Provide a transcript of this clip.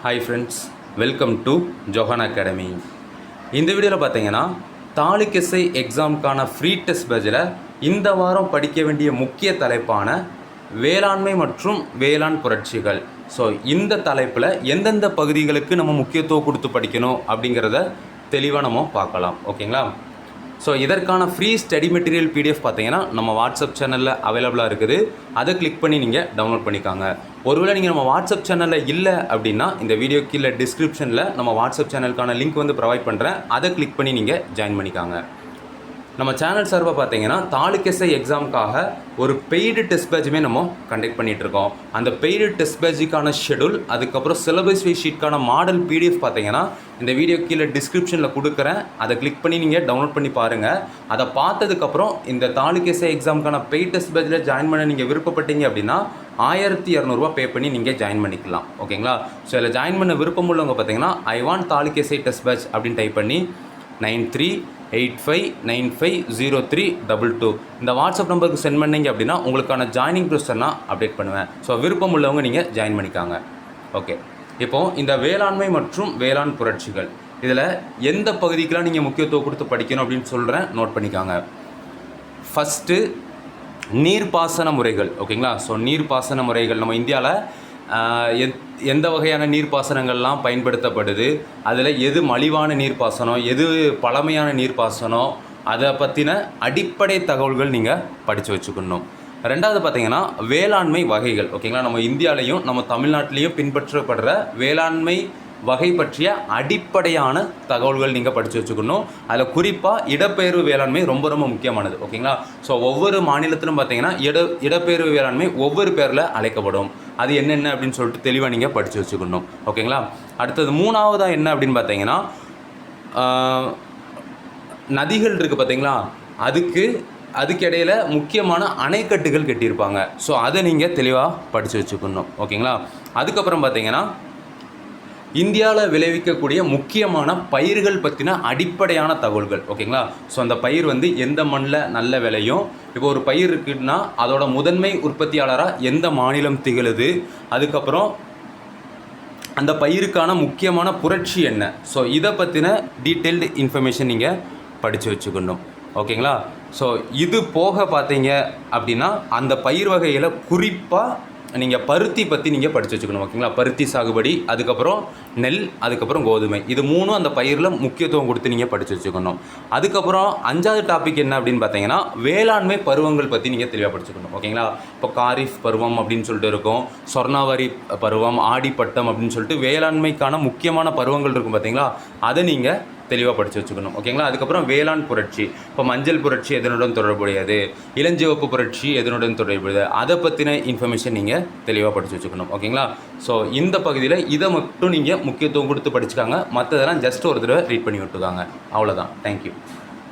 Hi friends, welcome to Johan academy. இந்த வீடியோவில் பார்த்தீங்கன்னா தாலுக் எஸ்ஐ எக்ஸாமுக்கான ஃப்ரீ டெஸ்ட் பேட்சில் இந்த வாரம் படிக்க வேண்டிய முக்கிய தலைப்பான வேளாண்மை மற்றும் வேளாண் புரட்சிகள். ஸோ இந்த தலைப்பில் எந்தெந்த பகுதிகளுக்கு நம்ம முக்கியத்துவம் கொடுத்து படிக்கணும் அப்படிங்கிறத தெளிவாக நம்ம பார்க்கலாம். ஓகேங்களா? ஸோ இதற்கான ஃப்ரீ ஸ்டடி மெட்டீரியல் பிடிஎஃப் பார்த்தீங்கன்னா நம்ம வாட்ஸ்அப் சேனலில் அவைலபிளாக இருக்குது. அதை கிளிக் பண்ணி நீங்கள் டவுன்லோட் பண்ணிக்காங்க. ஒருவேளை நீங்கள் நம்ம வாட்ஸ்அப் சேனலில் இல்லை அப்படின்னா இந்த வீடியோ கீழே டிஸ்கிரிப்ஷனில் நம்ம வாட்ஸ்அப் சேனலுக்கான லிங்க் வந்து ப்ரொவைட் பண்ணுறேன். அதை கிளிக் பண்ணி நீங்கள் ஜாயின் பண்ணிக்காங்க. நம்ம சேனல் சார்பாக பார்த்தீங்கன்னா தாலுக் எஸ்ஐ எக்ஸாமுக்காக ஒரு பெய்டு டெஸ்ட் பேட்சுமே நம்ம கண்டக்ட் பண்ணிகிட்ருக்கோம். அந்த பெய்டு டெஸ்ட் பேட்சுக்கான ஷெடியூல், அதுக்கப்புறம் சிலபஸ் வைஸ் ஷீட்கான மாடல் பிடிஎஃப் பார்த்தீங்கன்னா இந்த வீடியோ கீழே டிஸ்கிரிப்ஷனில் கொடுக்குறேன். அதை கிளிக் பண்ணி நீங்கள் டவுன்லோட் பண்ணி பாருங்கள். அதை பார்த்ததுக்கப்புறம் இந்த தாலுக் எஸ்ஐ எக்ஸாமுக்கான பெய்டு டெஸ்ட் பேட்சில் ஜாயின் பண்ண நீங்கள் விருப்பப்பட்டீங்க அப்படின்னா 1200 பே பண்ணி நீங்கள் ஜாயின் பண்ணிக்கலாம். ஓகேங்களா? ஸோ இதில் ஜாயின் பண்ண விருப்பம் உள்ளவங்க பார்த்தீங்கன்னா I want taluk SI test batch அப்படின்னு டைப் பண்ணி 9385950322 இந்த வாட்ஸ்அப் நம்பருக்கு சென்ட் பண்ணிங்க அப்படின்னா உங்களுக்கான ஜாயினிங் ப்ரொசீஜர் நான் அப்டேட் பண்ணுவேன். ஸோ விருப்பம் உள்ளவங்க நீங்கள் ஜாயின் பண்ணிக்காங்க. ஓகே, இப்போது இந்த வேளாண்மை மற்றும் வேளாண் புரட்சிகள் இதில் எந்த பகுதிக்கெலாம் நீங்கள் முக்கியத்துவம் கொடுத்து படிக்கணும் அப்படின்னு சொல்கிறேன், நோட் பண்ணிக்காங்க. ஃபஸ்ட்டு நீர்ப்பாசன முறைகள். ஓகேங்களா? ஸோ நீர்ப்பாசன முறைகள் நம்ம இந்தியாவில் எந்த வகையான நீர்ப்பாசனங்கள்லாம் பயன்படுத்தப்படுது, அதில் எது மலிவான நீர்ப்பாசனம், எது பழமையான நீர்ப்பாசனம், அதை பற்றின அடிப்படை தகவல்கள் நீங்கள் படித்து வச்சுக்கணும். ரெண்டாவது பார்த்தீங்கன்னா வேளாண்மை வகைகள். ஓகேங்களா? நம்ம இந்தியாவிலையும் நம்ம தமிழ்நாட்டிலையும் பின்பற்றப்படுற வேளாண்மை வகை பற்றிய அடிப்படையான தகவல்கள் நீங்கள் படித்து வச்சுக்கணும். அதில் குறிப்பாக இடப்பெயர்வு வேளாண்மை ரொம்ப ரொம்ப முக்கியமானது. ஓகேங்களா? ஸோ ஒவ்வொரு மாநிலத்திலும் பார்த்தீங்கன்னா இடப்பெயர்வு வேளாண்மை ஒவ்வொரு பேரில் அழைக்கப்படும். அது என்னென்ன அப்படின்னு சொல்லிட்டு தெளிவாக நீங்கள் படித்து வச்சுக்கணும். ஓகேங்களா? அடுத்தது மூணாவதாக என்ன அப்படின்னு பார்த்தீங்கன்னா நதிகள் இருக்குது பார்த்தீங்களா, அதுக்கு இடையில் முக்கியமான அணைக்கட்டுகள் கட்டியிருப்பாங்க. ஸோ அதை நீங்கள் தெளிவாக படித்து வச்சுக்கணும். ஓகேங்களா? அதுக்கப்புறம் பார்த்தீங்கன்னா இந்தியாவில் விளைவிக்கக்கூடிய முக்கியமான பயிர்கள் பற்றின அடிப்படையான தகவல்கள். ஓகேங்களா? ஸோ அந்த பயிர் வந்து எந்த மண்ணில் நல்ல விளையும், இப்போ ஒரு பயிர் இருக்குன்னா அதோட முதன்மை உற்பத்தியாளராக எந்த மாநிலம் திகழுது, அதுக்கப்புறம் அந்த பயிருக்கான முக்கியமான புரட்சி என்ன. ஸோ இதை பற்றின டீட்டெயில்டு இன்ஃபர்மேஷன் நீங்கள் படித்து வச்சுக்கணும். ஓகேங்களா? ஸோ இது போக பார்த்தீங்க அப்படின்னா அந்த பயிர் வகையில் குறிப்பாக நீங்கள் பருத்தி பற்றி நீங்கள் படித்து வச்சுக்கணும். ஓகேங்களா? பருத்தி சாகுபடி, அதுக்கப்புறம் நெல், அதுக்கப்புறம் கோதுமை, இது மூணும் அந்த பயிரில் முக்கியத்துவம் கொடுத்து நீங்கள் படித்து வச்சுக்கணும். அதுக்கப்புறம் 5வது டாபிக் என்ன அப்படின்னு பார்த்தீங்கன்னா வேளாண்மை பருவங்கள் பற்றி நீங்கள் தெளிவாக படிச்சுக்கணும். ஓகேங்களா? இப்போ காரிஃப் பருவம் அப்படின்னு சொல்லிட்டு இருக்கும், சொர்ணாவரி பருவம், ஆடிப்பட்டம் அப்படின்னு சொல்லிட்டு வேளாண்மைக்கான முக்கியமான பருவங்கள் இருக்கும் பார்த்தீங்களா, அதை நீங்கள் தெளிவாக படித்து வச்சுக்கணும். ஓகேங்களா? அதுக்கப்புறம் வேளாண் புரட்சி, இப்போ மஞ்சள் புரட்சி எதனுடன் தொடர்புடையது, இளஞ்சிவப்பு புரட்சி எதனுடன் தொடர்புடையது, அதை பற்றின இன்ஃபர்மேஷன் நீங்கள் தெளிவாக படித்து வச்சுக்கணும். ஓகேங்களா? ஸோ இந்த பகுதியில் இதை மட்டும் நீங்கள் முக்கியத்துவம் கொடுத்து படிச்சுக்காங்க. மற்றதெல்லாம் ஜஸ்ட் ஒரு தடவை ரீட் பண்ணி விட்டுக்காங்க. அவ்வளோதான். தேங்க்யூ.